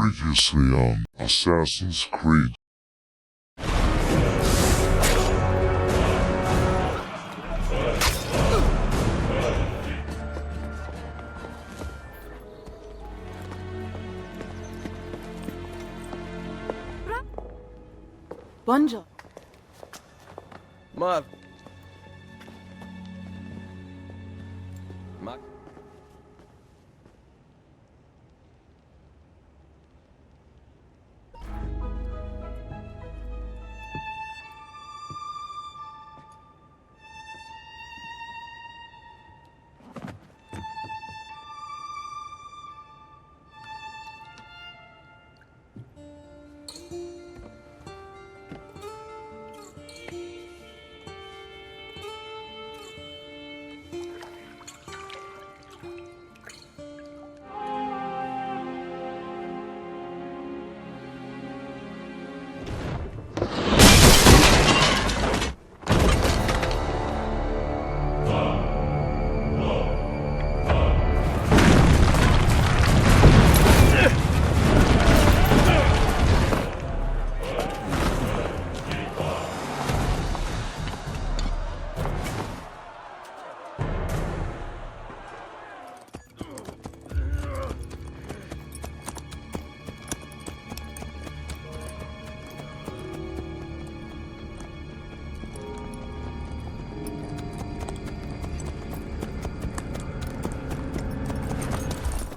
Previously on Assassin's Creed. Bonjour. Ma...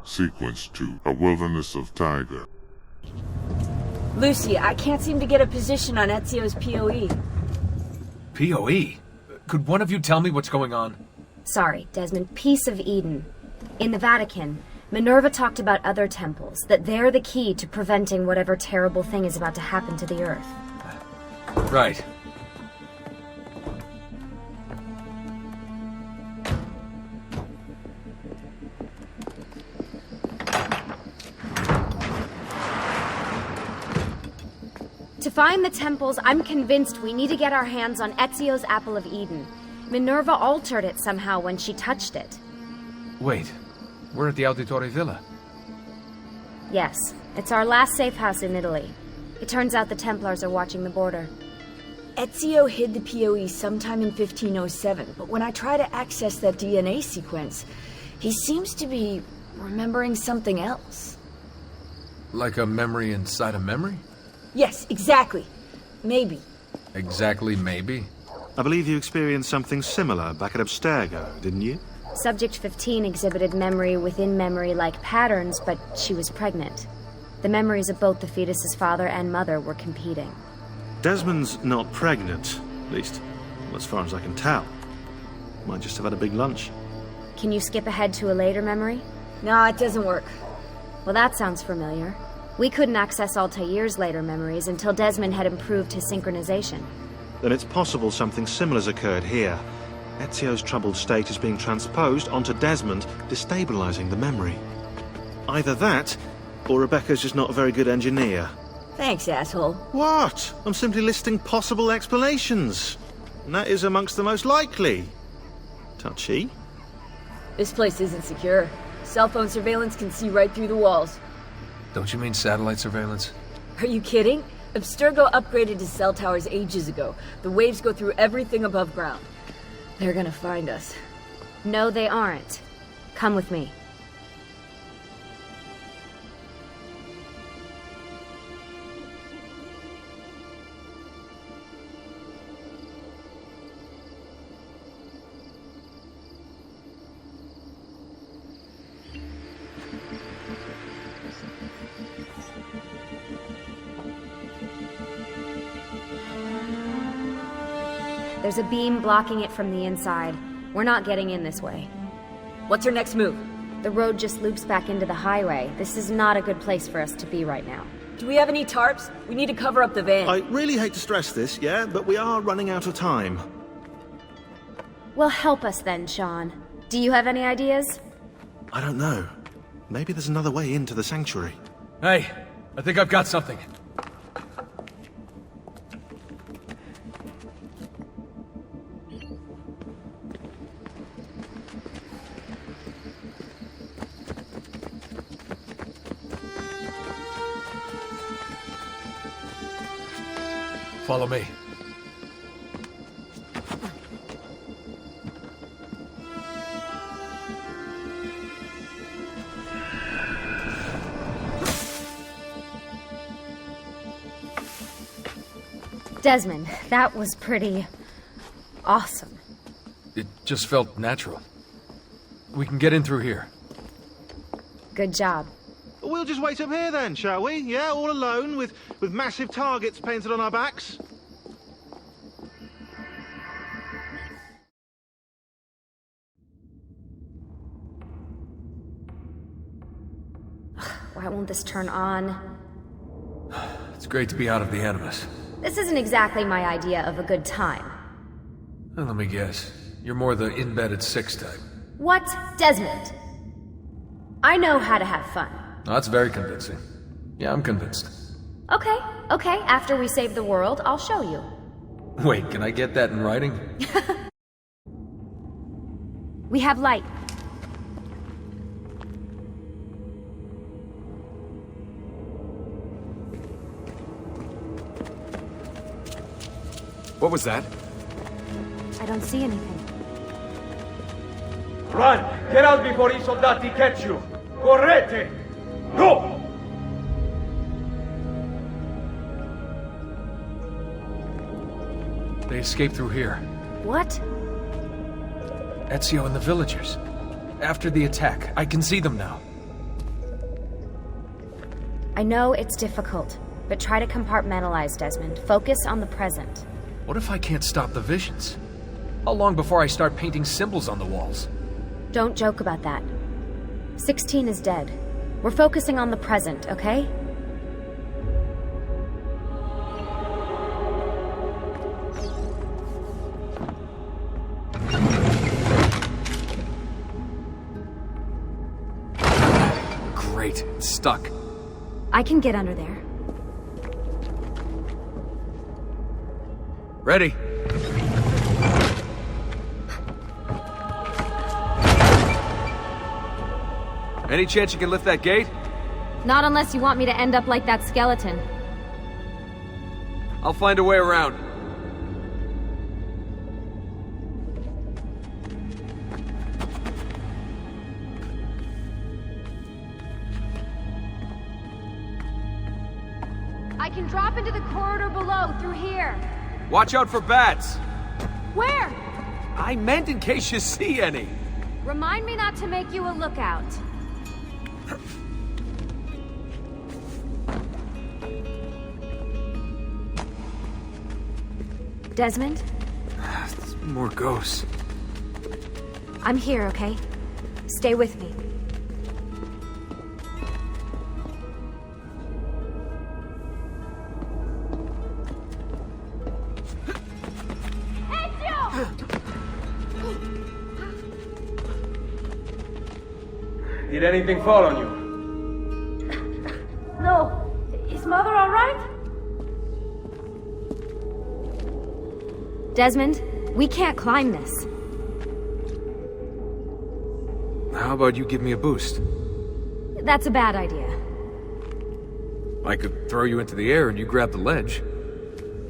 Sequence 2, A Wilderness of Tiger. Lucy, I can't seem to get a position on Ezio's POE. POE? Could one of you tell me what's going on? Sorry, Desmond. Piece of Eden. In the Vatican, Minerva talked about other temples, that they're the key to preventing whatever terrible thing is about to happen to the Earth. Right. To find the temples, I'm convinced we need to get our hands on Ezio's Apple of Eden. Minerva altered it somehow when she touched it. Wait, we're at the Auditore Villa. Yes, it's our last safe house in Italy. It turns out the Templars are watching the border. Ezio hid the POE sometime in 1507, but when I try to access that DNA sequence, he seems to be remembering something else. Like a memory inside a memory? Yes, exactly. Maybe. Exactly, maybe. I believe you experienced something similar back at Abstergo, didn't you? Subject 15 exhibited memory within memory-like patterns, but she was pregnant. The memories of both the fetus's father and mother were competing. Desmond's not pregnant, at least, as far as I can tell. Might just have had a big lunch. Can you skip ahead to a later memory? No, it doesn't work. Well, that sounds familiar. We couldn't access Altair's later memories until Desmond had improved his synchronization. Then it's possible something similar's occurred here. Ezio's troubled state is being transposed onto Desmond, destabilizing the memory. Either that, or Rebecca's just not a very good engineer. Thanks, asshole. What? I'm simply listing possible explanations. And that is amongst the most likely. Touchy? This place isn't secure. Cell phone surveillance can see right through the walls. Don't you mean satellite surveillance? Are you kidding? Abstergo upgraded to cell towers ages ago. The waves go through everything above ground. They're gonna find us. No, they aren't. Come with me. There's a beam blocking it from the inside. We're not getting in this way. What's her next move? The road just loops back into the highway. This is not a good place for us to be right now. Do we have any tarps? We need to cover up the van. I really hate to stress this, yeah, but we are running out of time. Well, help us then, Sean. Do you have any ideas? I don't know. Maybe there's another way into the sanctuary. Hey, I think I've got something. Follow me. Desmond, that was pretty awesome. It just felt natural. We can get in through here. Good job. We'll just wait up here then, shall we? Yeah, all alone, with massive targets painted on our backs? Why won't this turn on? It's great to be out of the Animus. This isn't exactly my idea of a good time. Well, let me guess. You're more the in-bed at 6 type. What? Desmond? I know how to have fun. Oh, that's very convincing. Yeah, I'm convinced. Okay, after we save the world, I'll show you. Wait, can I get that in writing? We have light. What was that? I don't see anything. Run! Get out before I soldati catch you! Correte! Go! They escaped through here. What? Ezio and the villagers. After the attack, I can see them now. I know it's difficult, but try to compartmentalize, Desmond. Focus on the present. What if I can't stop the visions? How long before I start painting symbols on the walls? Don't joke about that. 16 is dead. We're focusing on the present, okay? Great, it's stuck. I can get under there. Ready. Any chance you can lift that gate? Not unless you want me to end up like that skeleton. I'll find a way around. I can drop into the corridor below, through here. Watch out for bats! Where? I meant in case you see any. Remind me not to make you a lookout. Desmond? More ghosts. I'm here, okay? Stay with me. Did anything fall on you? No. Is Mother all right? Desmond, we can't climb this. How about you give me a boost? That's a bad idea. I could throw you into the air and you grab the ledge.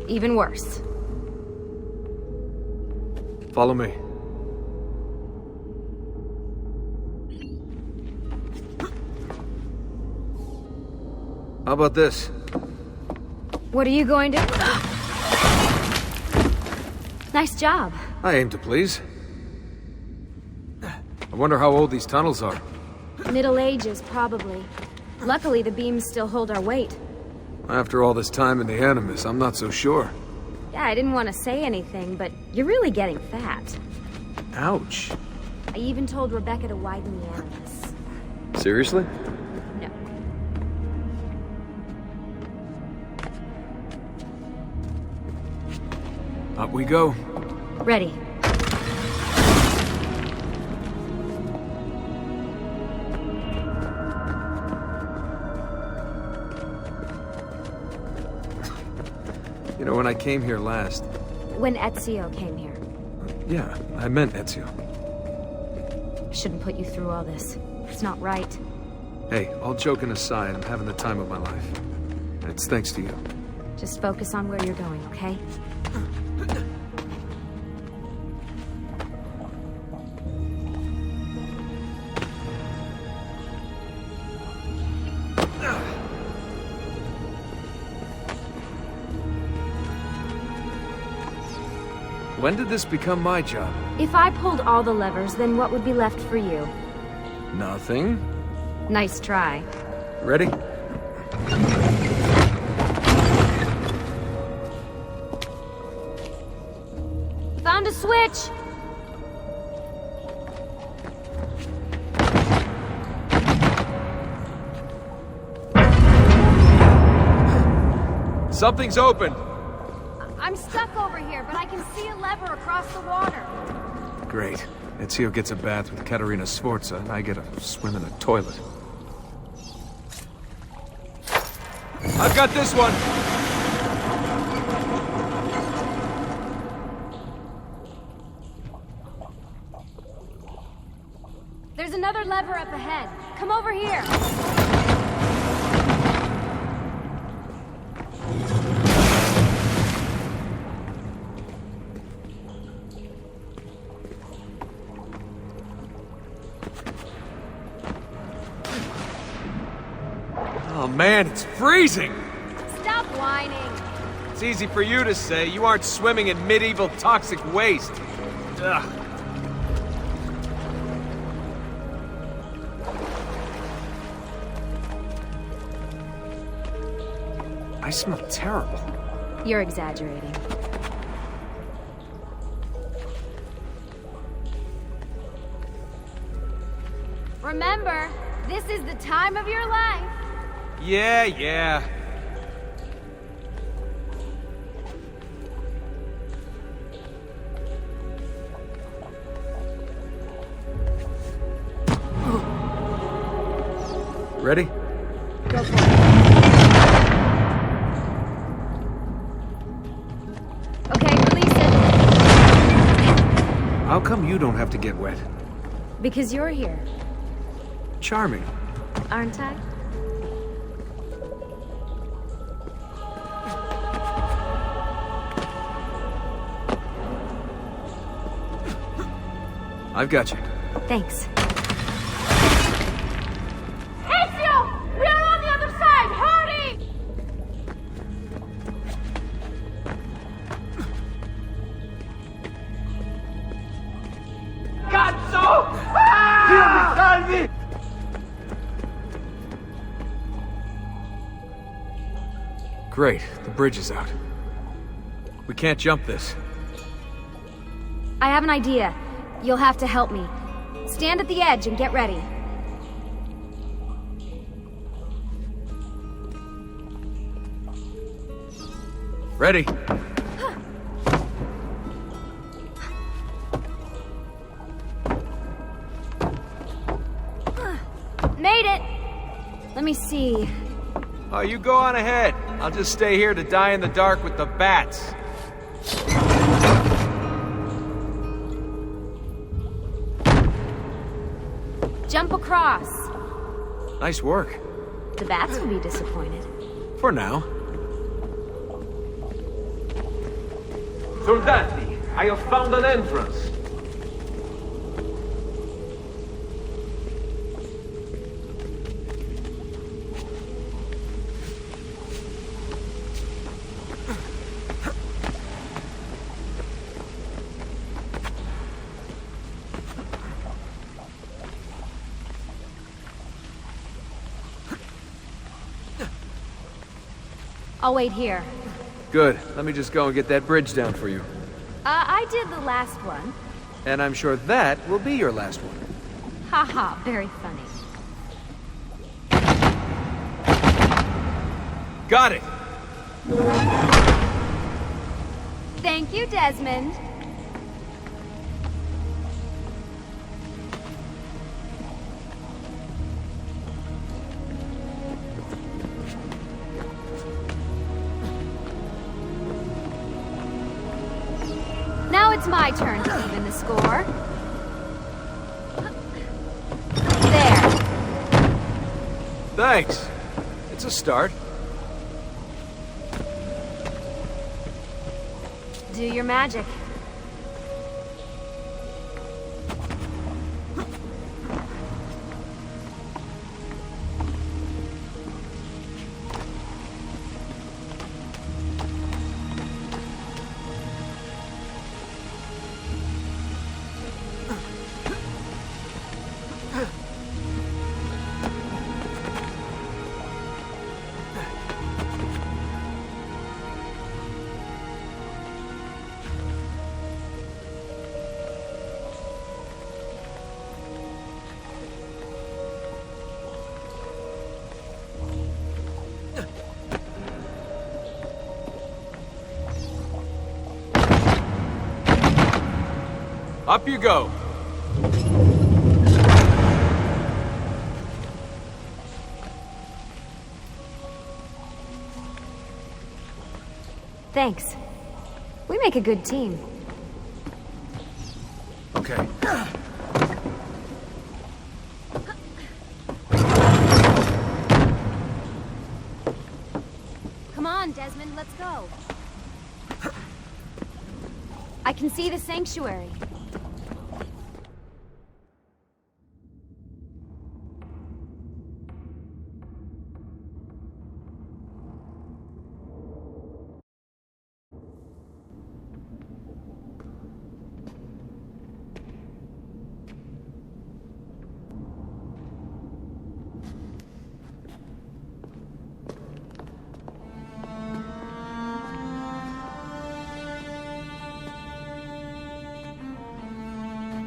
Even worse. Follow me. How about this? What are you going to... Nice job. I aim to please. I wonder how old these tunnels are. Middle Ages, probably. Luckily, the beams still hold our weight. After all this time in the Animus, I'm not so sure. Yeah, I didn't want to say anything, but you're really getting fat. Ouch. I even told Rebecca to widen the Animus. Seriously? No. Up we go. Ready. You know, when I came here last... When Ezio came here. Yeah, I meant Ezio. I shouldn't put you through all this. It's not right. Hey, all joking aside, I'm having the time of my life. And it's thanks to you. Just focus on where you're going, okay? When did this become my job? If I pulled all the levers, then what would be left for you? Nothing. Nice try. Ready? Found a switch! Something's open! I'm stuck over here, but I can see a lever across the water. Great. Ezio gets a bath with Caterina Sforza, and I get a swim in a toilet. I've got this one! There's another lever up ahead. Come over here. Oh man, it's freezing! Stop whining. It's easy for you to say. You aren't swimming in medieval toxic waste. Ugh. I smell terrible. You're exaggerating. Remember, this is the time of your life. Yeah. Ready? Go for it. Okay, release it. How come you don't have to get wet? Because you're here, Charming. aren't I? I've got you. Thanks. Ezio! We are on the other side! Hurry! Cazzo! Ah! Salvi! Great, the bridge is out. We can't jump this. I have an idea. You'll have to help me. Stand at the edge and get ready. Ready? Made it! Let me see. Oh, you go on ahead. I'll just stay here to die in the dark with the bats. Jump across. Nice work. The bats will be disappointed. For now. Soldati, I have found an entrance. I'll wait here. Good. Let me just go and get that bridge down for you. I did the last one. And I'm sure that will be your last one. Haha, very funny. Got it! Thank you, Desmond. Now it's my turn to even the score. There. Thanks. It's a start. Do your magic. Up you go. Thanks. We make a good team. Okay. Come on, Desmond, let's go. I can see the sanctuary.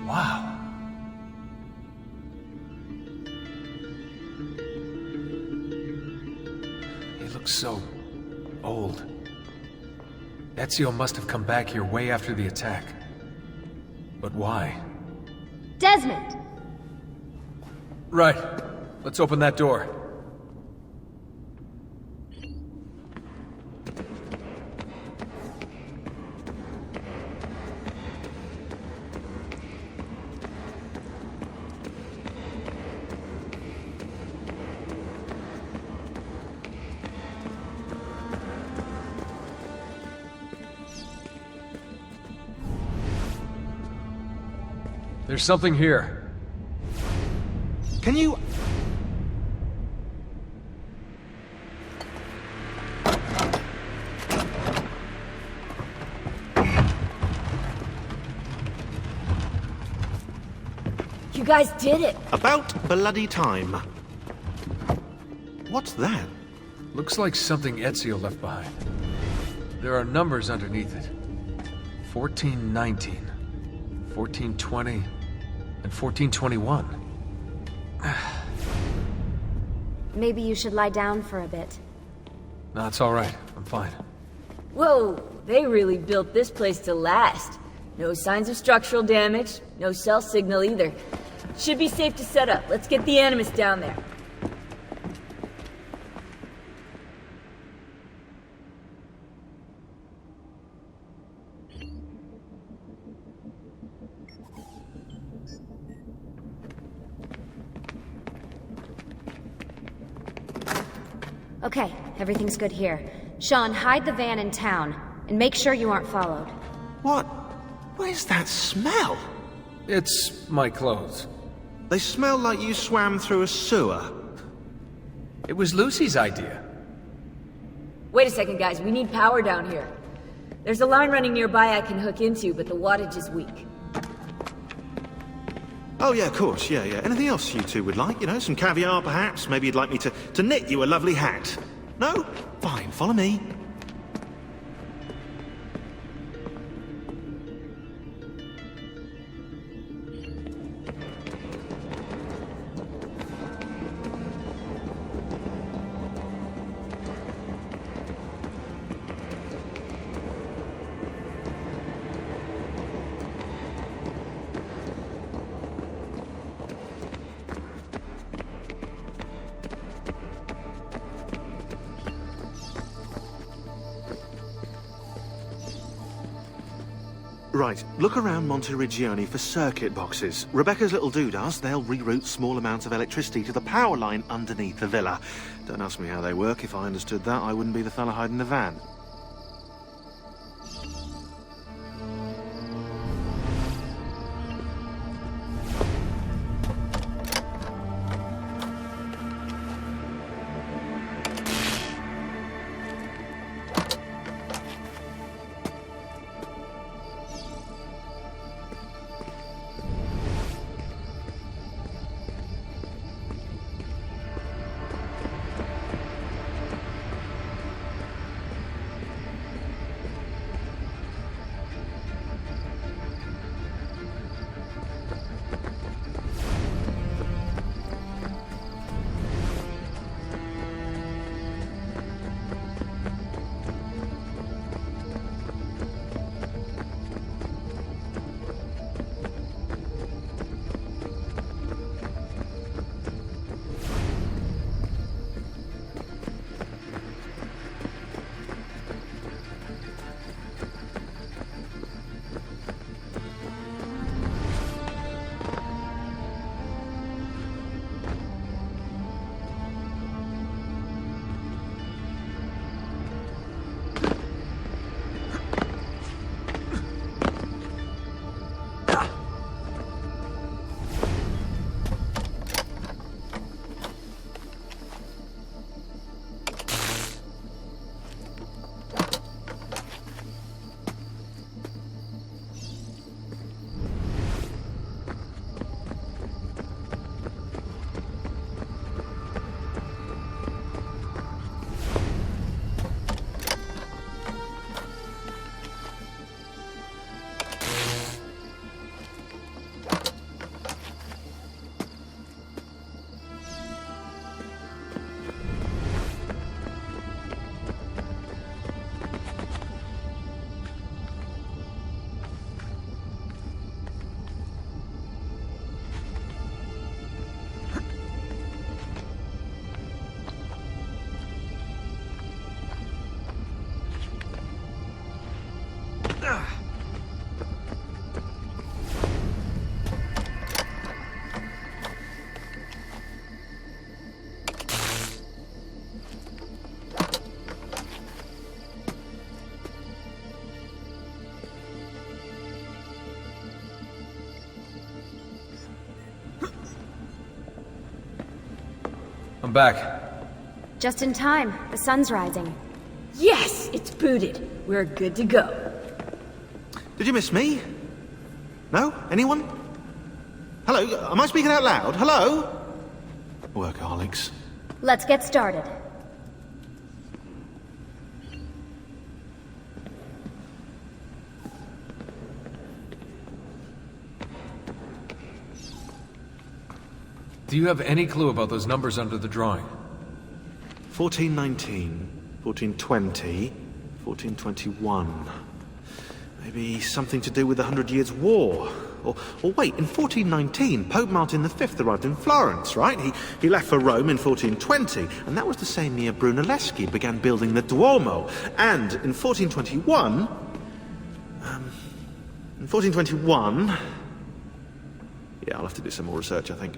Wow. It looks so old. Ezio must have come back here way after the attack. But why? Desmond! Right. Let's open that door. There's something here. Can you... You guys did it! About bloody time. What's that? Looks like something Ezio left behind. There are numbers underneath it. 1419, 1420, and 1421. Maybe you should lie down for a bit. No, it's all right. I'm fine. Whoa, they really built this place to last. No signs of structural damage, no cell signal either. Should be safe to set up. Let's get the Animus down there. Okay, everything's good here. Sean, hide the van in town, and make sure you aren't followed. What? Where's that smell? It's my clothes. They smell like you swam through a sewer. It was Lucy's idea. Wait a second, guys. We need power down here. There's a line running nearby I can hook into, but the wattage is weak. Oh, yeah, of course, yeah. Anything else you two would like? You know, some caviar, perhaps? Maybe you'd like me to knit you a lovely hat? No? Fine, follow me. Right, look around Monteriggioni for circuit boxes. Rebecca's little doodahs, they'll reroute small amounts of electricity to the power line underneath the villa. Don't ask me how they work. If I understood that, I wouldn't be the fella hiding the van. I'm back. Just in time. The sun's rising. Yes, it's booted. We're good to go. Did you miss me? No? Anyone? Hello? Am I speaking out loud? Hello? Workaholics. Let's get started. Do you have any clue about those numbers under the drawing? 1419, 1420, 1421. Maybe something to do with the 100 Years' War. Or wait, in 1419, Pope Martin V arrived in Florence, right? He left for Rome in 1420, and that was the same year Brunelleschi began building the Duomo. And in 1421... Yeah, I'll have to do some more research, I think.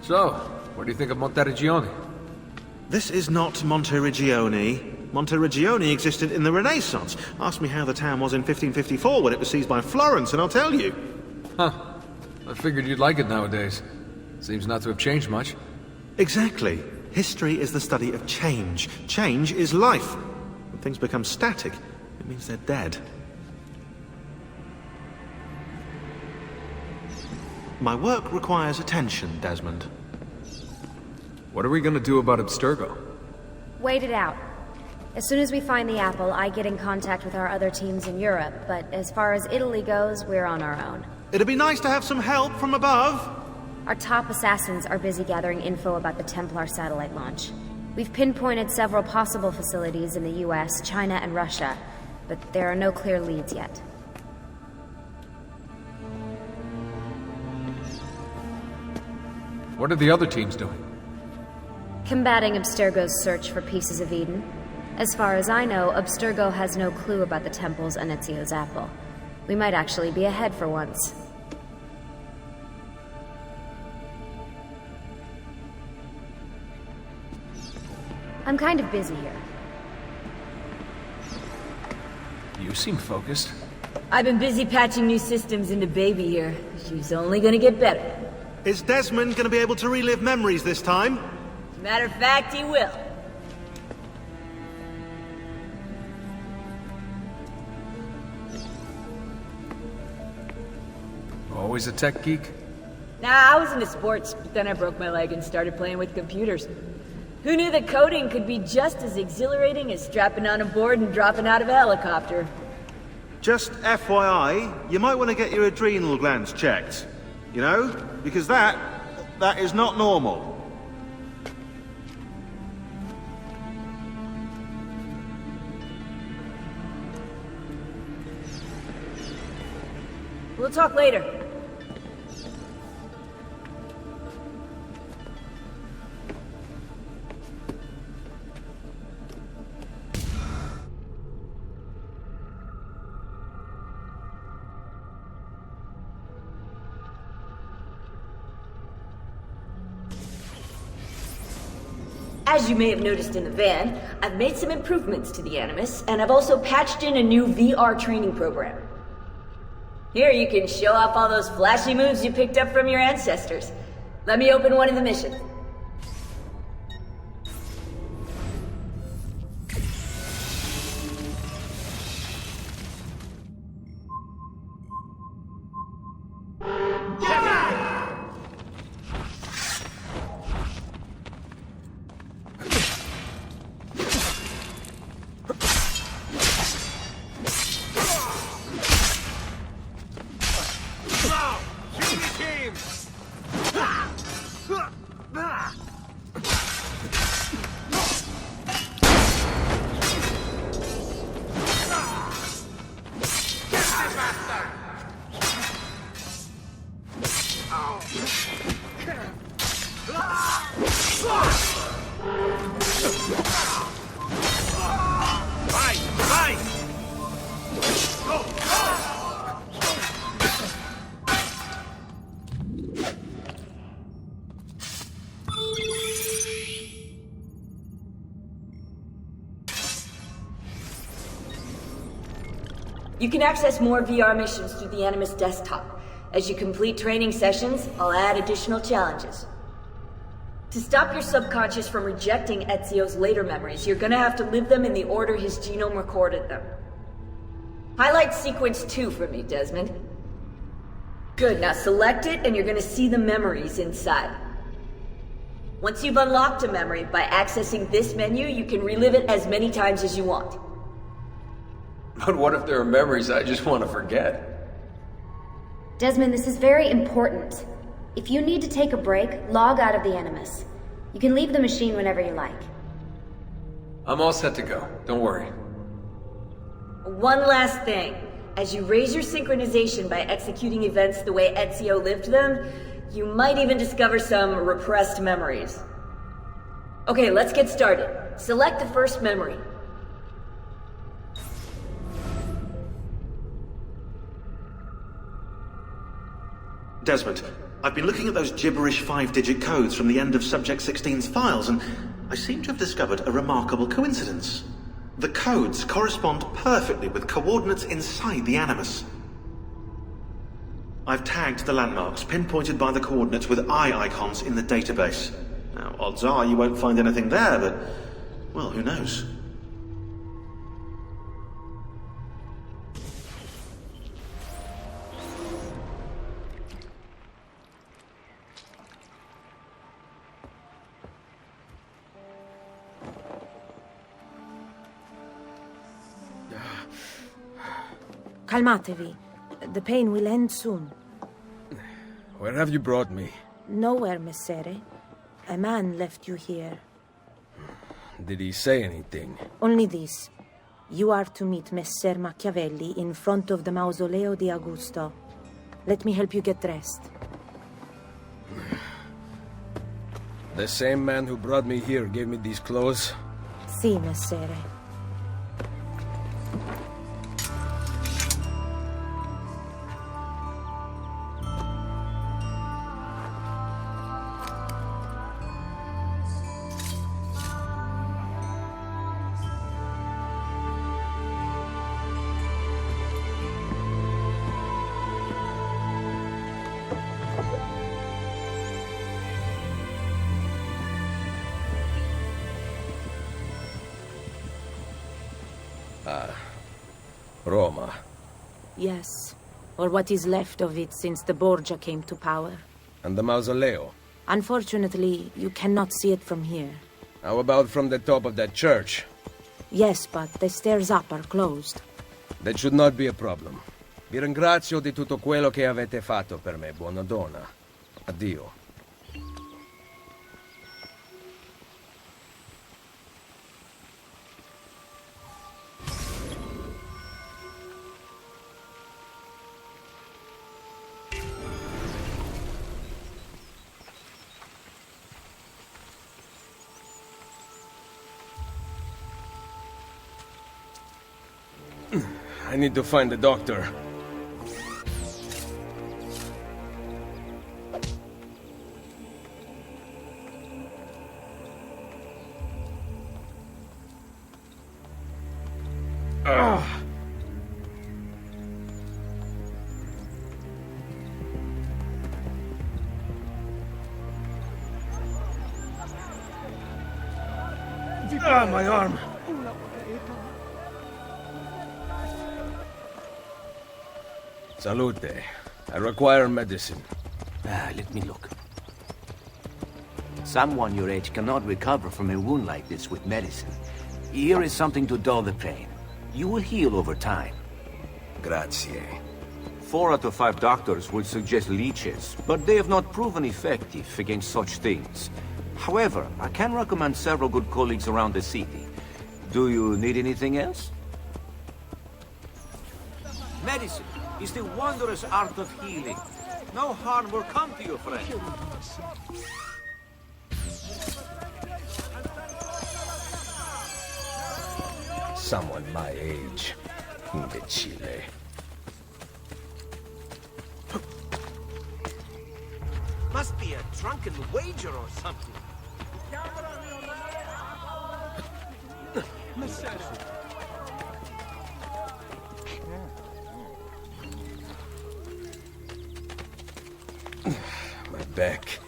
So, what do you think of Monteriggioni? This is not Monteriggioni. Monteriggioni existed in the Renaissance. Ask me how the town was in 1554 when it was seized by Florence, and I'll tell you. Huh. I figured you'd like it nowadays. Seems not to have changed much. Exactly. History is the study of change. Change is life. When things become static, it means they're dead. My work requires attention, Desmond. What are we gonna do about Abstergo? Wait it out. As soon as we find the apple, I get in contact with our other teams in Europe, but as far as Italy goes, we're on our own. It'd be nice to have some help from above. Our top assassins are busy gathering info about the Templar satellite launch. We've pinpointed several possible facilities in the US, China, and Russia, but there are no clear leads yet. What are the other teams doing? Combating Abstergo's search for pieces of Eden. As far as I know, Abstergo has no clue about the temples and Ezio's apple. We might actually be ahead for once. I'm kind of busy here. You seem focused. I've been busy patching new systems into Baby here. She's only gonna get better. Is Desmond going to be able to relive memories this time? As a matter of fact, he will. Always a tech geek? Nah, I was into sports, but then I broke my leg and started playing with computers. Who knew that coding could be just as exhilarating as strapping on a board and dropping out of a helicopter? Just FYI, you might want to get your adrenal glands checked. You know? Because that is not normal. We'll talk later. As you may have noticed in the van, I've made some improvements to the Animus, and I've also patched in a new VR training program. Here you can show off all those flashy moves you picked up from your ancestors. Let me open one of the missions. You can access more VR missions through the Animus desktop. As you complete training sessions, I'll add additional challenges. To stop your subconscious from rejecting Ezio's later memories, you're gonna have to live them in the order his genome recorded them. Highlight sequence 2 for me, Desmond. Good, now select it and you're gonna see the memories inside. Once you've unlocked a memory, by accessing this menu, you can relive it as many times as you want. But what if there are memories I just want to forget? Desmond, this is very important. If you need to take a break, log out of the Animus. You can leave the machine whenever you like. I'm all set to go. Don't worry. One last thing. As you raise your synchronization by executing events the way Ezio lived them, you might even discover some repressed memories. Okay, let's get started. Select the first memory. Desmond, I've been looking at those gibberish 5-digit codes from the end of Subject 16's files, and I seem to have discovered a remarkable coincidence. The codes correspond perfectly with coordinates inside the Animus. I've tagged the landmarks, pinpointed by the coordinates with eye icons in the database. Now, odds are you won't find anything there, but, well, who knows? Calmatevi. The pain will end soon. Where have you brought me? Nowhere, Messere. A man left you here. Did he say anything? Only this. You are to meet Messer Machiavelli in front of the Mausoleo di Augusto. Let me help you get dressed. The same man who brought me here gave me these clothes? Si, Messere. Roma. Yes, or what is left of it since the Borgia came to power. And the mausoleo? Unfortunately, you cannot see it from here. How about from the top of that church? Yes, but the stairs up are closed. That should not be a problem. Vi ringrazio di tutto quello che avete fatto per me, buona donna. Addio. I need to find the doctor. My arm. Salute. I require medicine. Let me look. Someone your age cannot recover from a wound like this with medicine. Here is something to dull the pain. You will heal over time. Grazie. 4 out of 5 doctors would suggest leeches, but they have not proven effective against such things. However, I can recommend several good colleagues around the city. Do you need anything else? Medicine is the wondrous art of healing. No harm will come to you, friend. Someone my age. Imbecile. Must be a drunken wager or something. back.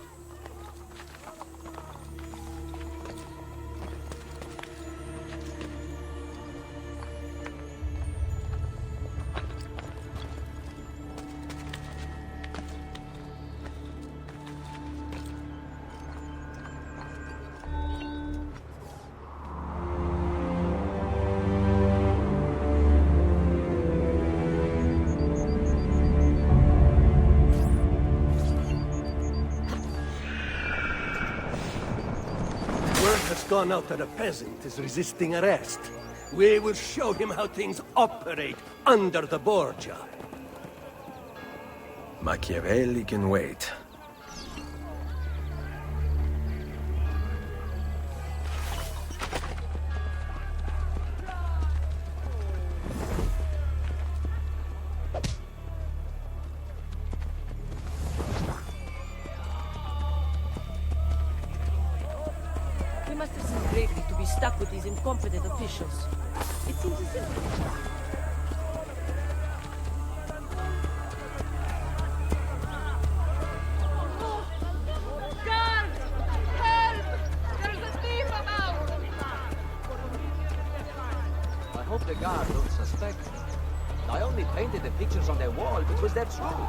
Gone out that a peasant is resisting arrest. We will show him how things operate under the Borgia. Machiavelli can wait. Stuck with these incompetent officials. It seems as if... Guard! Help! There's a thief about! I hope the guard don't suspect me. I only painted the pictures on their wall because they're true.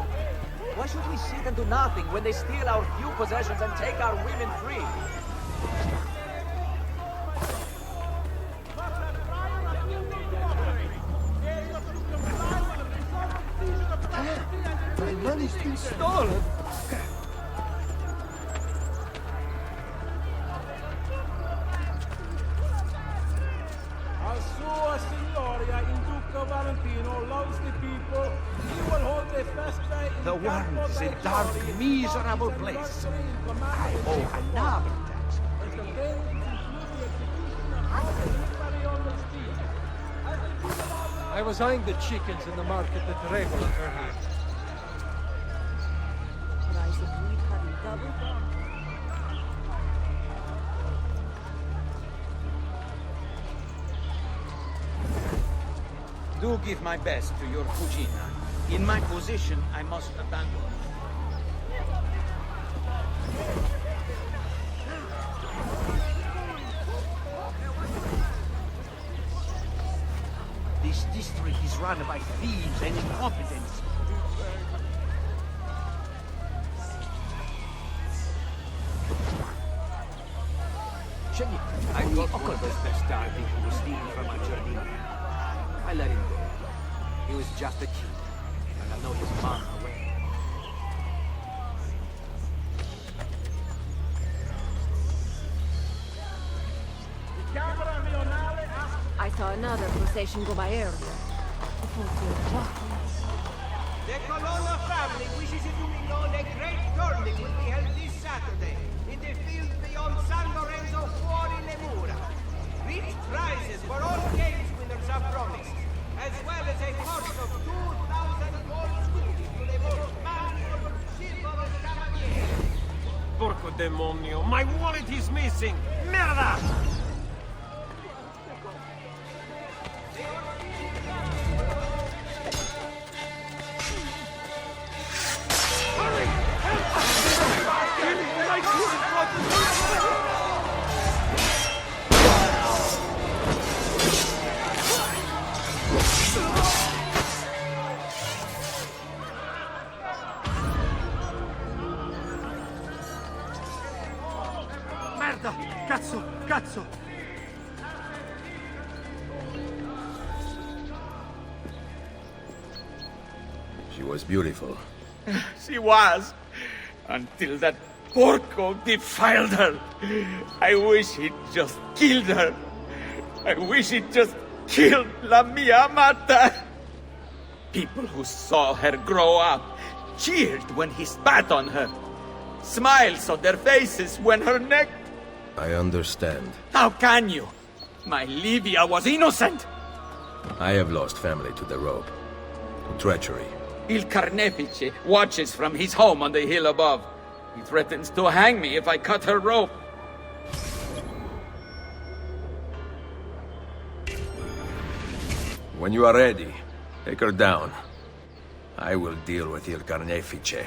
Why should we sit and do nothing when they steal our few possessions and take our women free? Money's been stolen! A sua signoria in Duca Valentino loves the people. He will hold a festa in The world is a dark, miserable place. I owe another tax. I was eyeing the chickens in the market at Regola earlier. Do give my best to your cugina. In my position, I must abandon. This district is run by thieves and incompetents. I got one of those bastardi who was stealing from my giardino. I let him go. He was just a kid, and I know his mom away. I saw another procession go by earlier. The Colonna family wishes you to know the great tournament will be held this Saturday in the field beyond San Lorenzo fuori le mura. Rich prizes for all games winners are promised, as well as a cost of 2,000 gold scudi to the most valuable silver cavalier. Porco demonio, my wallet is missing! Merda! Merda! Cazzo! Cazzo! She was beautiful. She was, until that porco defiled her. I wish he'd just killed her. I wish he'd just killed la mia amata. People who saw her grow up cheered when he spat on her. Smiles on their faces when her neck... I understand. How can you? My Livia was innocent. I have lost family to the rope. To treachery. Il Carnefice watches from his home on the hill above. He threatens to hang me if I cut her rope. When you are ready, take her down. I will deal with Il Carnefice.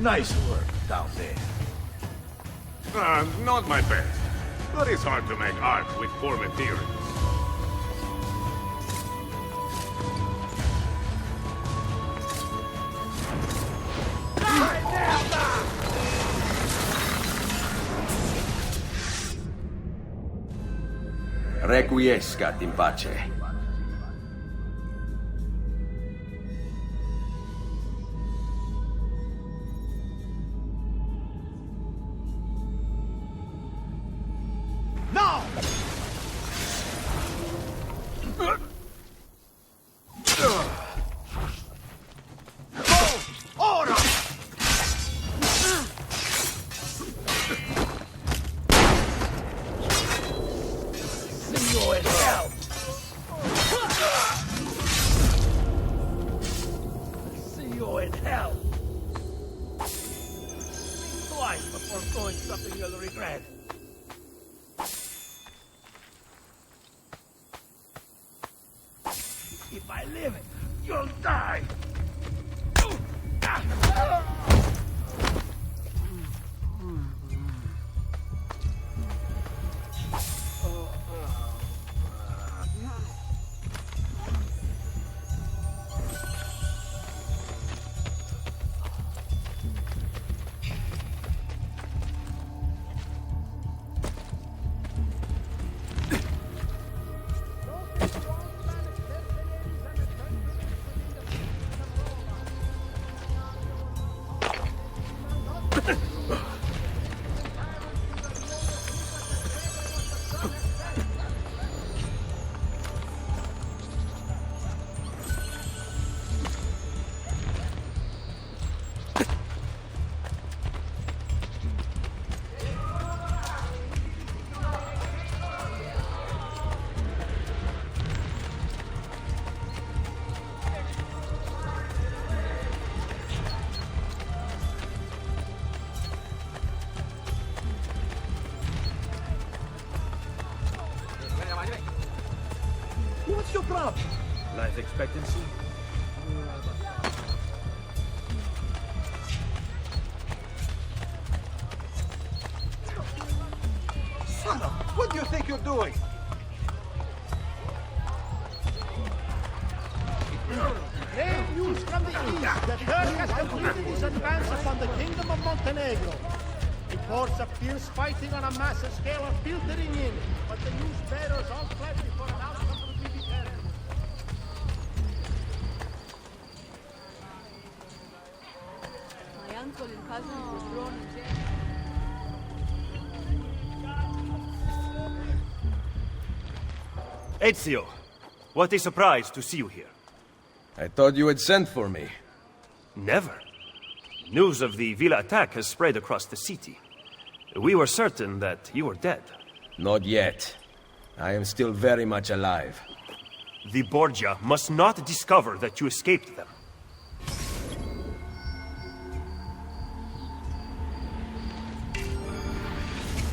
Nice work down there. Not my best. But it's hard to make art with poor materials. Requiescat in pace. No! Ora! See you in hell! See you in hell! Think twice before doing something you'll regret. If I live, you'll die! What's your problem? Life expectancy? Son of, what do you think you're doing? Great news from the east. The Turk has completed his advance upon the kingdom of Montenegro. Reports of fierce fighting on a massive scale are filtering in, but the news bearers all fled before an outcome would be determined. My uncle and cousin were thrown in jail. Ezio, what a surprise to see you here. I thought you had sent for me. Never. News of the Villa attack has spread across the city. We were certain that you were dead. Not yet. I am still very much alive. The Borgia must not discover that you escaped them.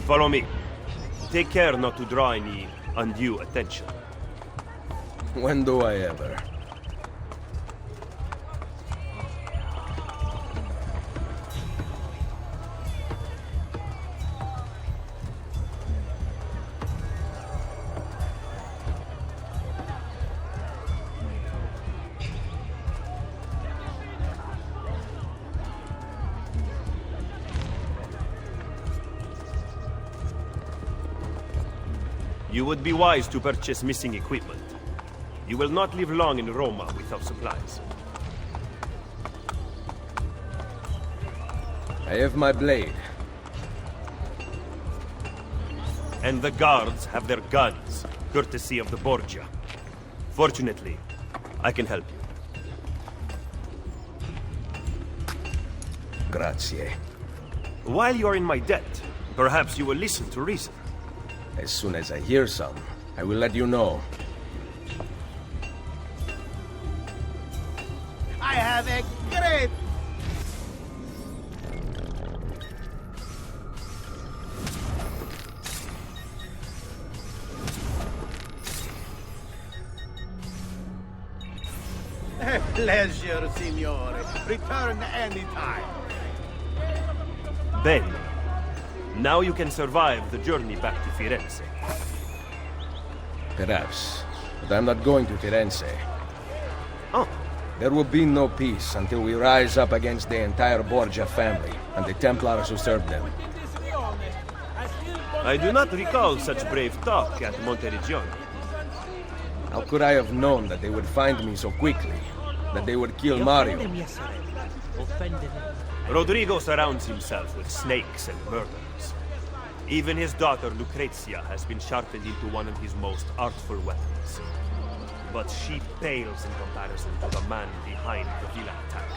Follow me. Take care not to draw any undue attention. When do I ever? You would be wise to purchase missing equipment. You will not live long in Roma without supplies. I have my blade. And the guards have their guns, courtesy of the Borgia. Fortunately, I can help you. Grazie. While you are in my debt, perhaps you will listen to reason. As soon as I hear some, I will let you know. I have a great... A pleasure, signore. Return anytime. Bene. Now you can survive the journey back to Firenze. Perhaps. But I'm not going to Firenze. Oh. There will be no peace until we rise up against the entire Borgia family and the Templars who serve them. I do not recall such brave talk at Monteriggioni. How could I have known that they would find me so quickly? That they would kill Mario? Rodrigo surrounds himself with snakes and murderers. Even his daughter Lucrezia has been sharpened into one of his most artful weapons. But she pales in comparison to the man behind the villa attack.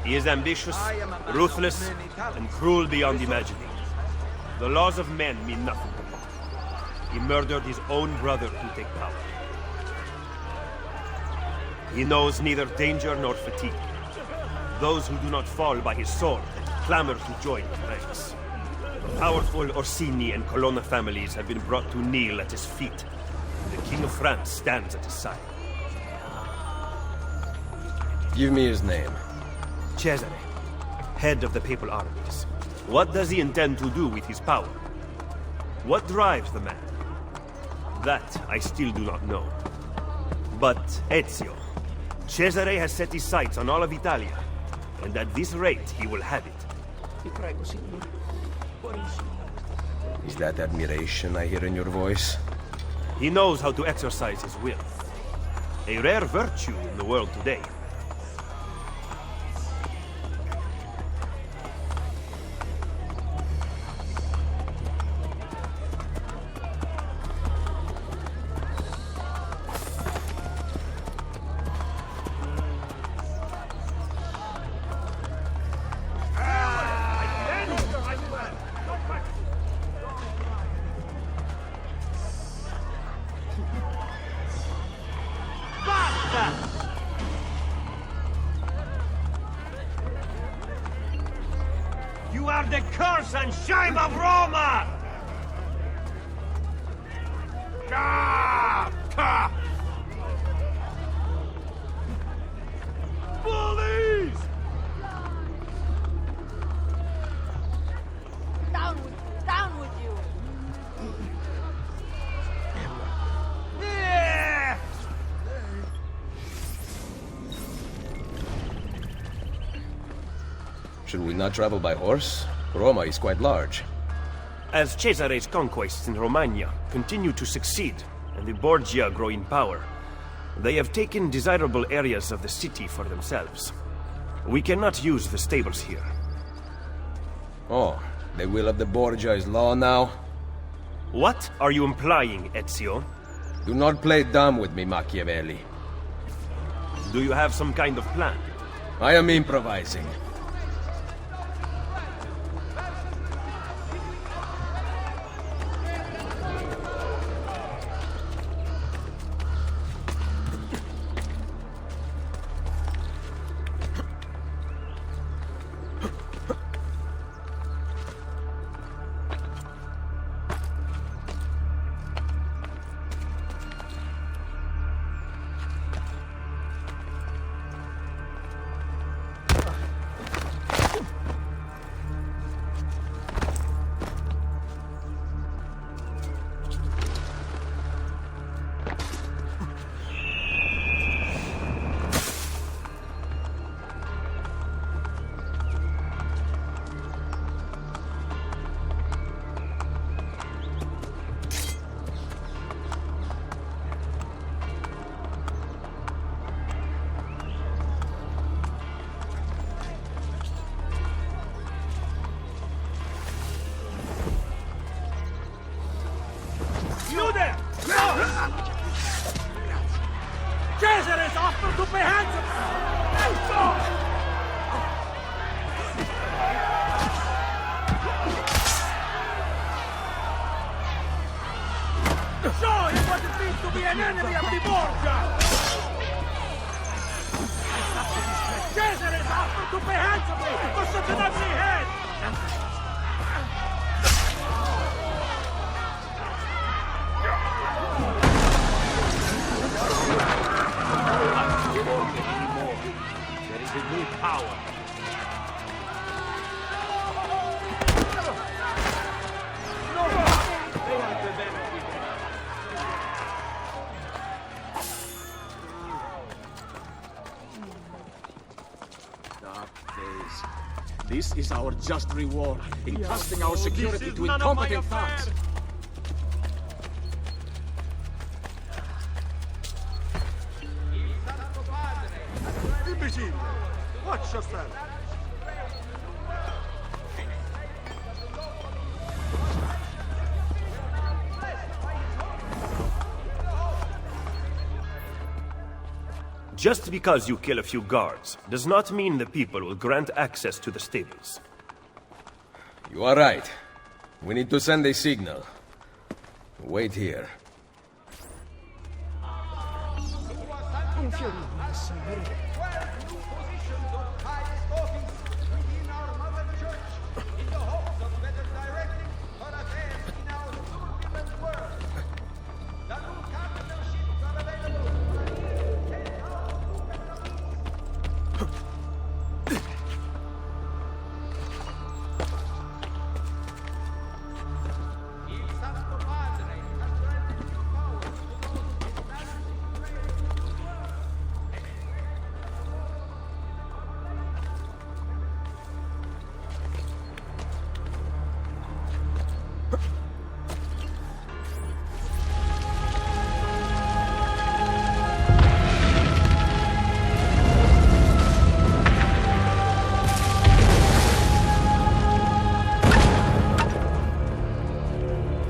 He is ambitious, ruthless, and cruel beyond imagining. The laws of men mean nothing to him. He murdered his own brother to take power. He knows neither danger nor fatigue. Those who do not fall by his sword clamor to join his ranks. The powerful Orsini and Colonna families have been brought to kneel at his feet. The King of France stands at his side. Give me his name. Cesare, head of the papal armies. What does he intend to do with his power? What drives the man? That I still do not know. But Ezio, Cesare has set his sights on all of Italia, and at this rate he will have it. Is that admiration I hear in your voice? He knows how to exercise his will. A rare virtue in the world today. You are the curse and shame of Roma! Bullies! Down with you! Yeah! Should we not travel by horse? Roma is quite large. As Cesare's conquests in Romagna continue to succeed, and the Borgia grow in power, they have taken desirable areas of the city for themselves. We cannot use the stables here. Oh, the will of the Borgia is law now? What are you implying, Ezio? Do not play dumb with me, Machiavelli. Do you have some kind of plan? I am improvising. You there! Cesare's offered to pay handsome! Show him what it means to be an enemy of the Borgia! Cesare's offered to pay handsomely for such an ugly head! There is a new power. This is our just reward, entrusting our security to incompetent thugs. Imbecile! Watch yourself! Just because you kill a few guards does not mean the people will grant access to the stables. You are right. We need to send a signal. Wait here.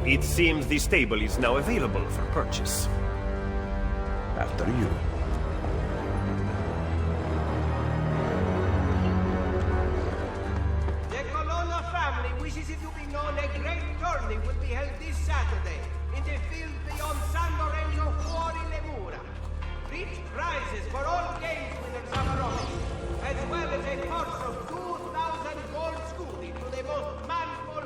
It seems the stable is now available for purchase. After you. The Colonna family wishes it to be known a great tourney will be held this Saturday in the field beyond San Lorenzo fuori le mura. Rich prizes for all games winners are promised, as well as a purse of 2,000 gold scudi to the most manful.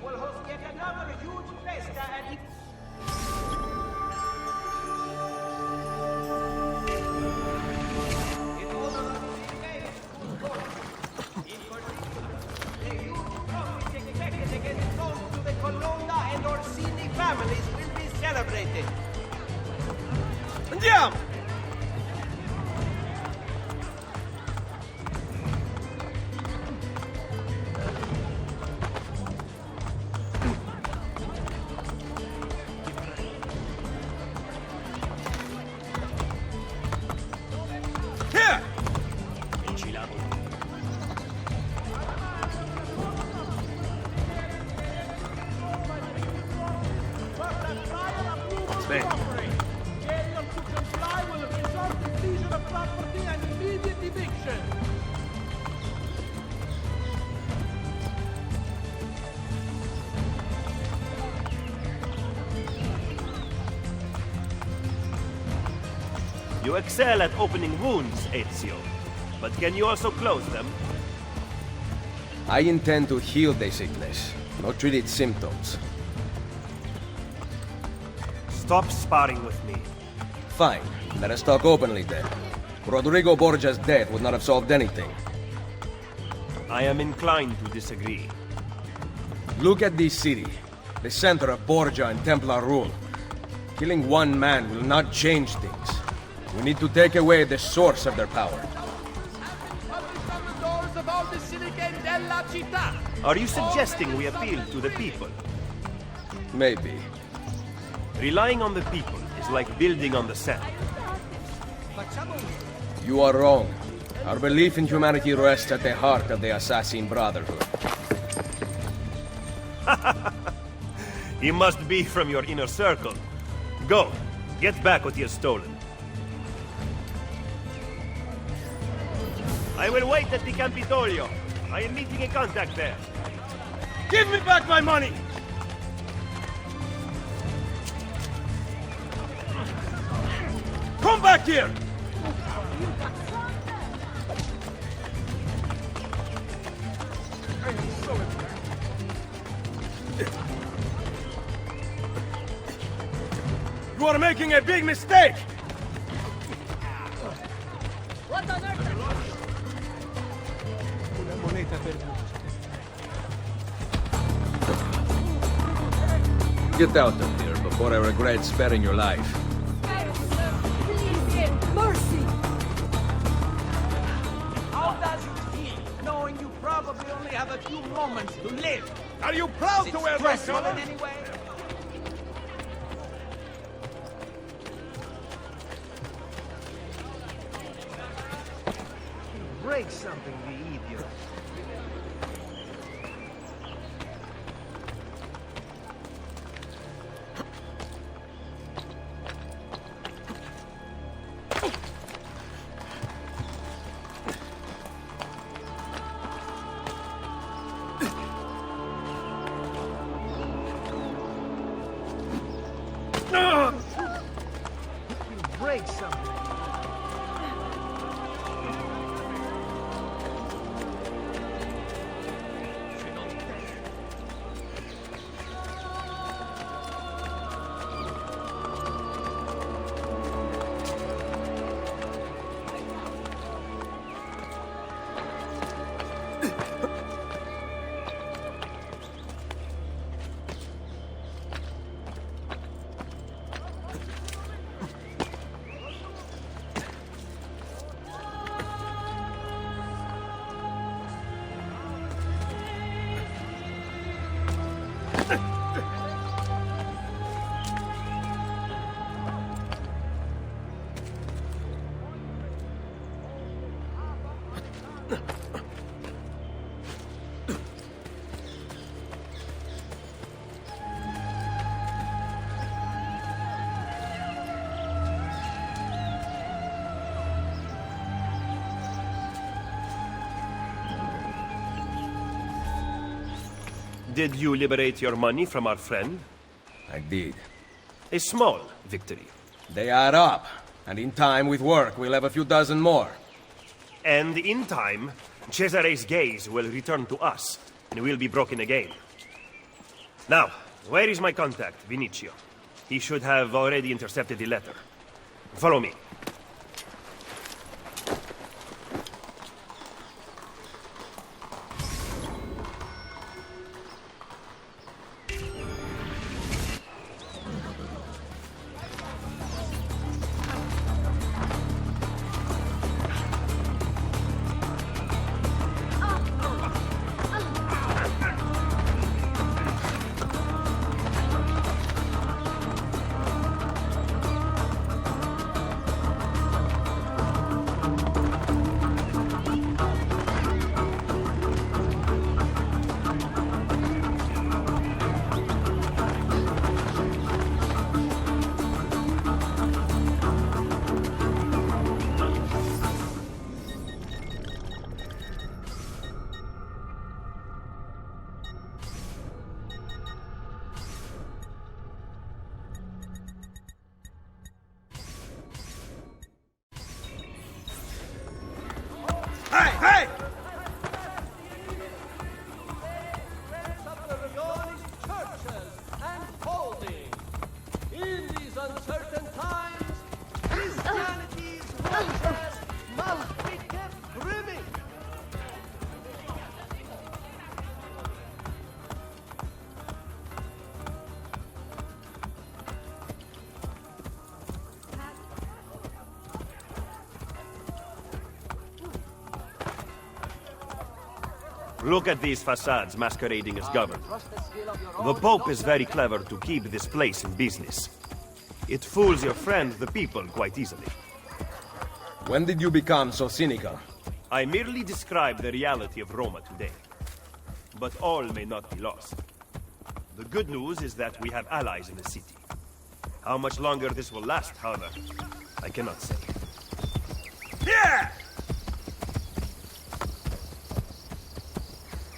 Will host yet another huge festa at the... In honor of the event, in particular, the huge profits expected against those to the Colonna and Orsini families will be celebrated. Andiamo! You excel at opening wounds, Ezio. But can you also close them? I intend to heal the sickness, not treat its symptoms. Stop sparring with me. Fine. Let us talk openly then. Rodrigo Borgia's death would not have solved anything. I am inclined to disagree. Look at this city, the center of Borgia and Templar rule. Killing one man will not change things. We need to take away the source of their power. Are you suggesting we appeal to the people? Maybe. Relying on the people is like building on the sand. You are wrong. Our belief in humanity rests at the heart of the assassin Brotherhood. He must be from your inner circle. Go, get back what he has stolen. I will wait at the Capitolio. I am meeting a contact there. Give me back my money! Come back here! You are making a big mistake! What on earth? Una moneta Get out of here before I regret sparing your life. Mercy! How does it feel, knowing you probably only have a few moments to live? Are you proud to wear those Stressful in colors? any way? Break something, you idiot. Break something. Did you liberate your money from our friend? I did. A small victory. They add up, and in time with work, we'll have a few dozen more. And in time, Cesare's gaze will return to us, and we'll be broken again. Now, where is my contact, Vinicio? He should have already intercepted the letter. Follow me. Hey! In these uncertain times, Christianity's riches must be kept brimming. Look at these facades masquerading as government. The Pope is very clever to keep this place in business. It fools your friend, the people, quite easily. When did you become so cynical? I merely describe the reality of Roma today. But all may not be lost. The good news is that we have allies in the city. How much longer this will last, however, I cannot say. Yeah!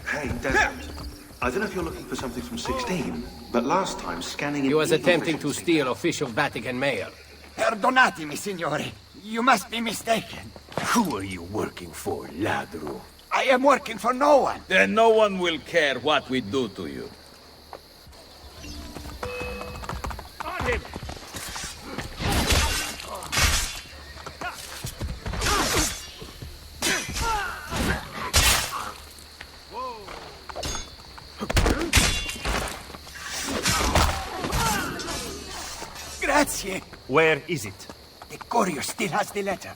Hey, Desmond. I don't know if you're looking for something from 16, but last time scanning... He was attempting to steal official Vatican mail. Perdonatemi, signore. You must be mistaken. Who are you working for, ladro? I am working for no one. Then no one will care what we do to you. On him! Grazie. Where is it? The courier still has the letter.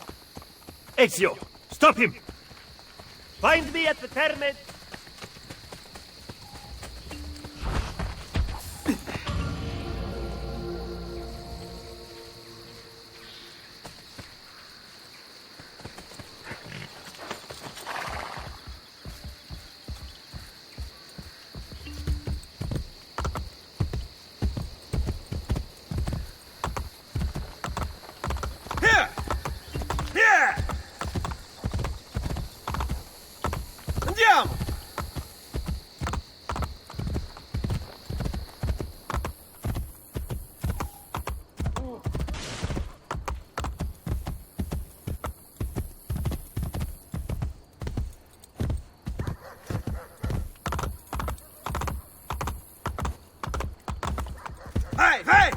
Ezio, stop him! Find me at the Terme... Andiamo! Vai, vai!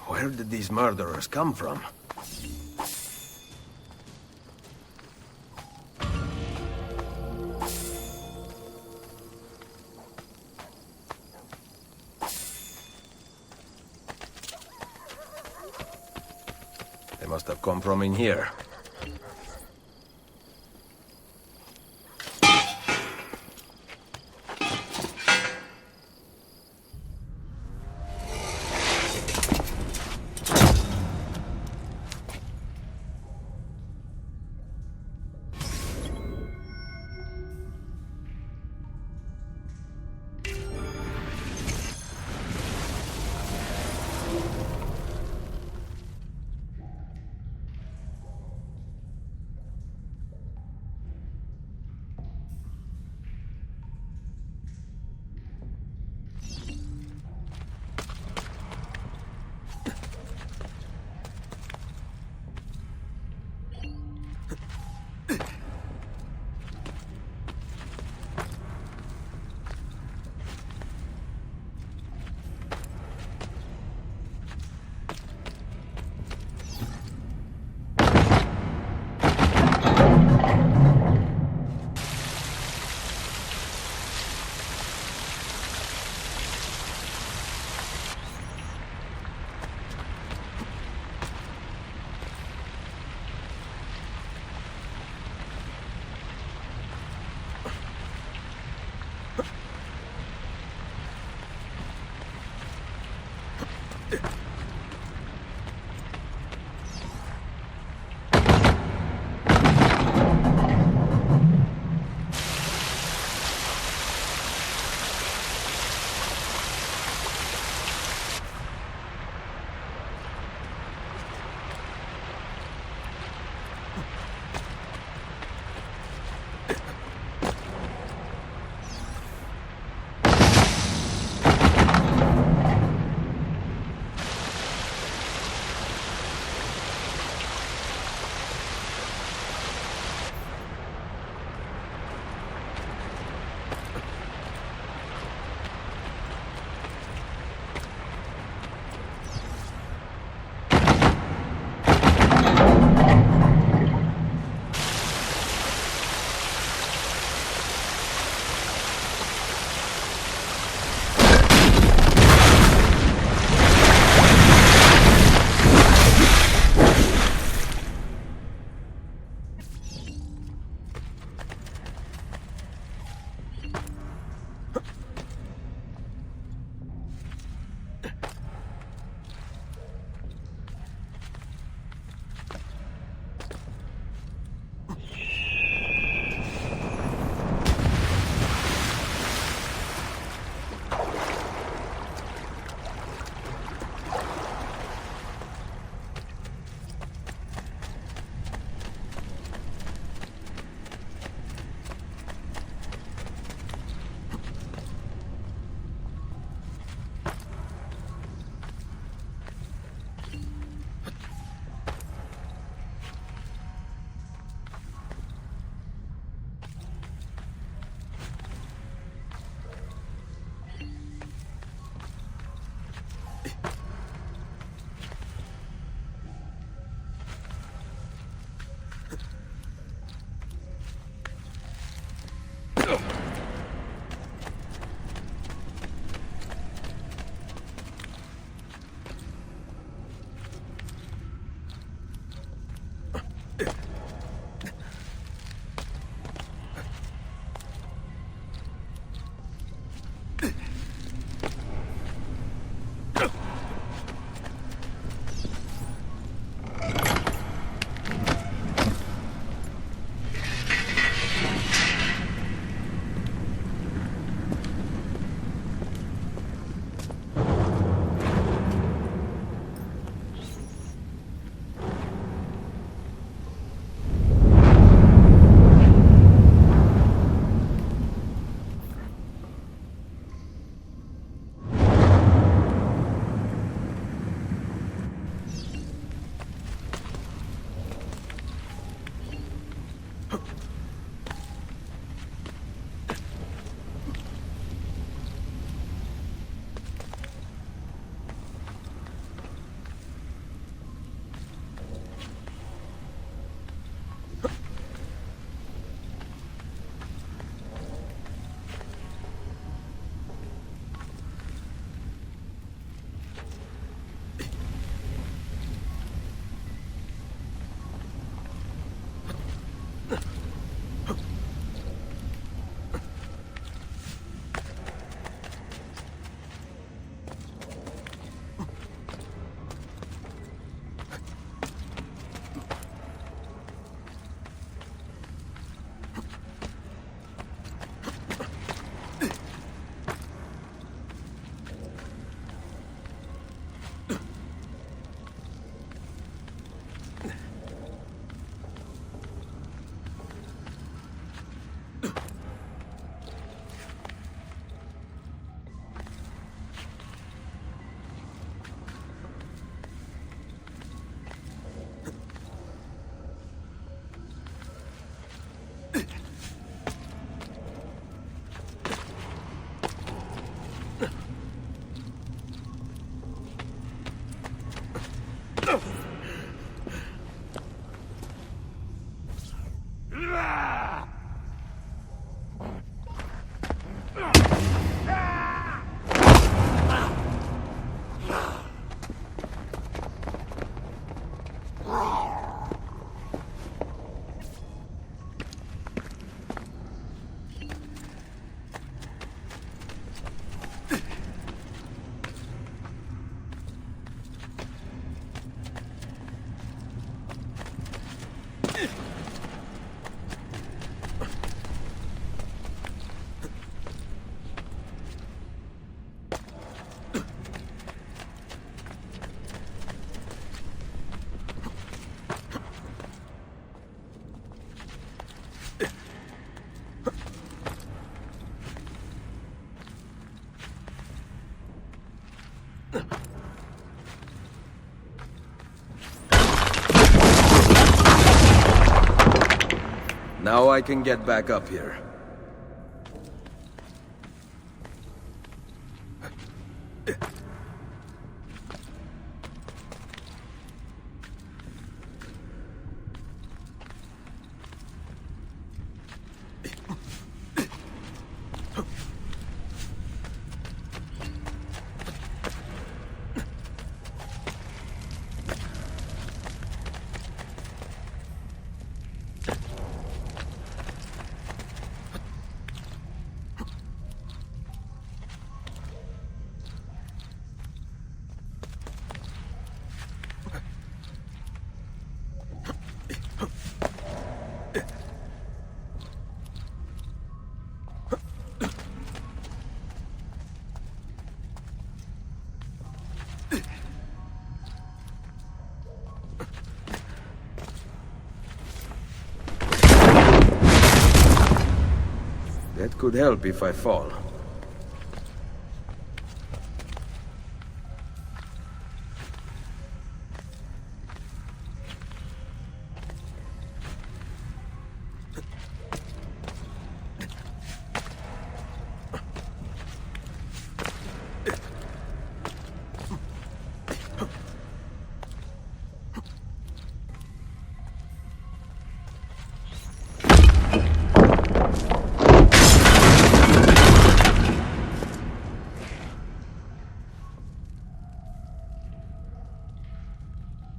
Where did these murderers come from? They must have come from in here. Now I can get back up here. That could help if I fall.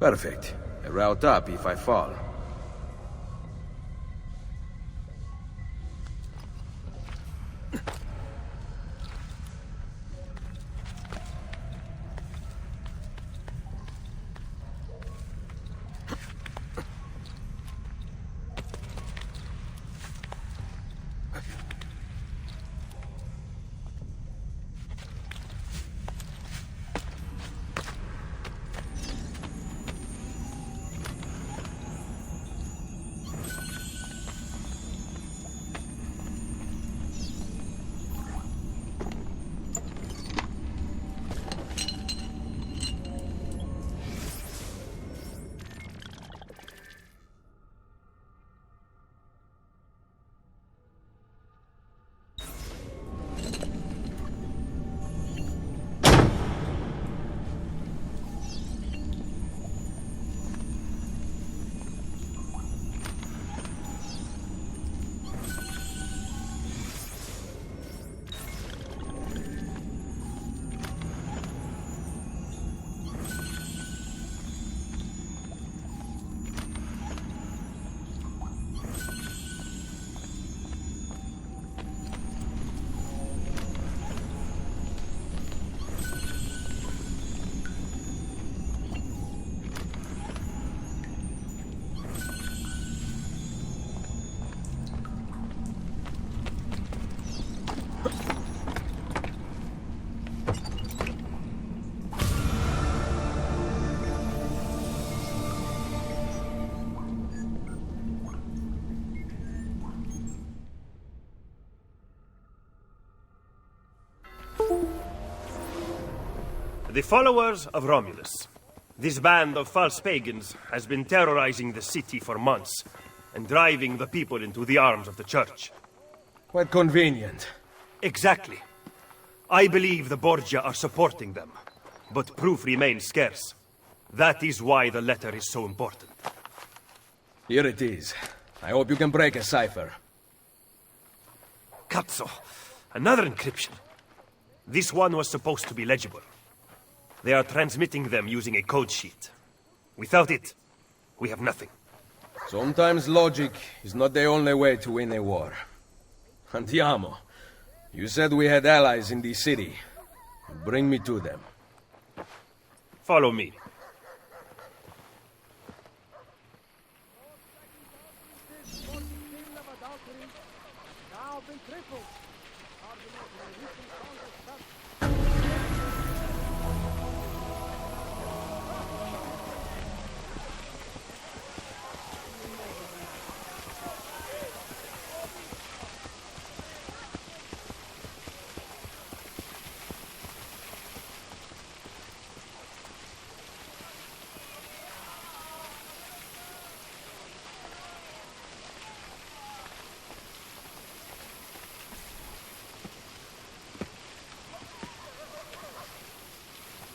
Perfect. A route up if I fall. The followers of Romulus. This band of false pagans has been terrorizing the city for months and driving the people into the arms of the church. Quite convenient. Exactly. I believe the Borgia are supporting them, but proof remains scarce. That is why the letter is so important. Here it is. I hope you can break a cipher. Cazzo! Another encryption. This one was supposed to be legible. They are transmitting them using a code sheet. Without it, we have nothing. Sometimes logic is not the only way to win a war. Andiamo. You said we had allies in this city. Bring me to them. Follow me.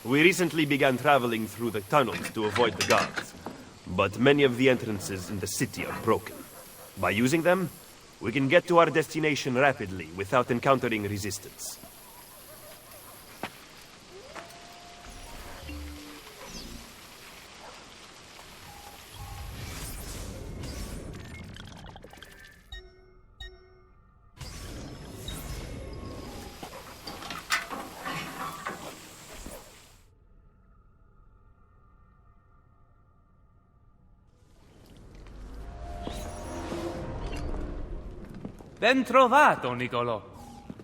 We recently began traveling through the tunnels to avoid the guards, but many of the entrances in the city are broken. By using them, we can get to our destination rapidly without encountering resistance. Ben trovato, Nicolò.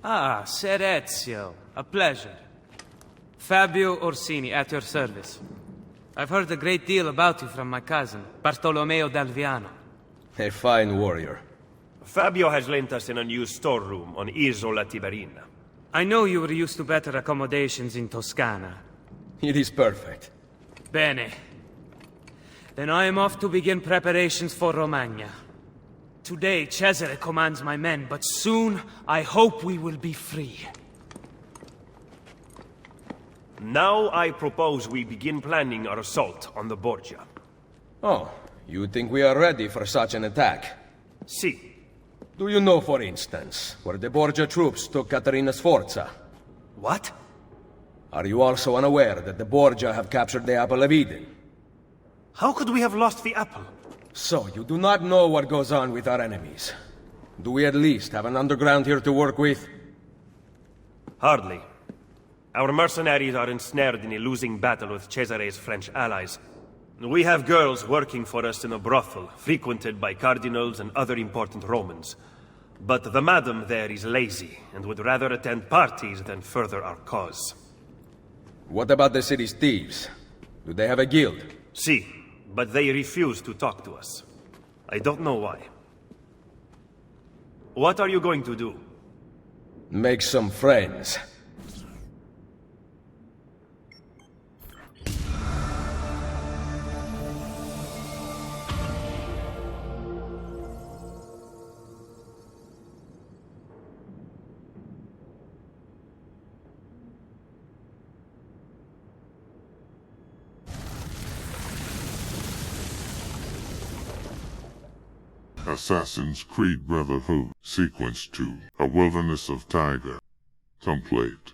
Ah, Ser Ezio. A pleasure. Fabio Orsini, at your service. I've heard a great deal about you from my cousin, Bartolomeo d'Alviano. A fine warrior. Fabio has lent us an unused storeroom on Isola Tiberina. I know you were used to better accommodations in Toscana. It is perfect. Bene. Then I am off to begin preparations for Romagna. Today, Cesare commands my men, but soon I hope we will be free. Now I propose we begin planning our assault on the Borgia. Oh, you think we are ready for such an attack? Si. Do you know, for instance, where the Borgia troops took Caterina Sforza? What? Are you also unaware that the Borgia have captured the Apple of Eden? How could we have lost the apple? So, you do not know what goes on with our enemies. Do we at least have an underground here to work with? Hardly. Our mercenaries are ensnared in a losing battle with Cesare's French allies. We have girls working for us in a brothel, frequented by cardinals and other important Romans. But the madam there is lazy, and would rather attend parties than further our cause. What about the city's thieves? Do they have a guild? Si, but they refuse to talk to us. I don't know why. What are you going to do? Make some friends. Assassin's Creed Brotherhood, Sequence 2, A Wilderness of Tiger. Template.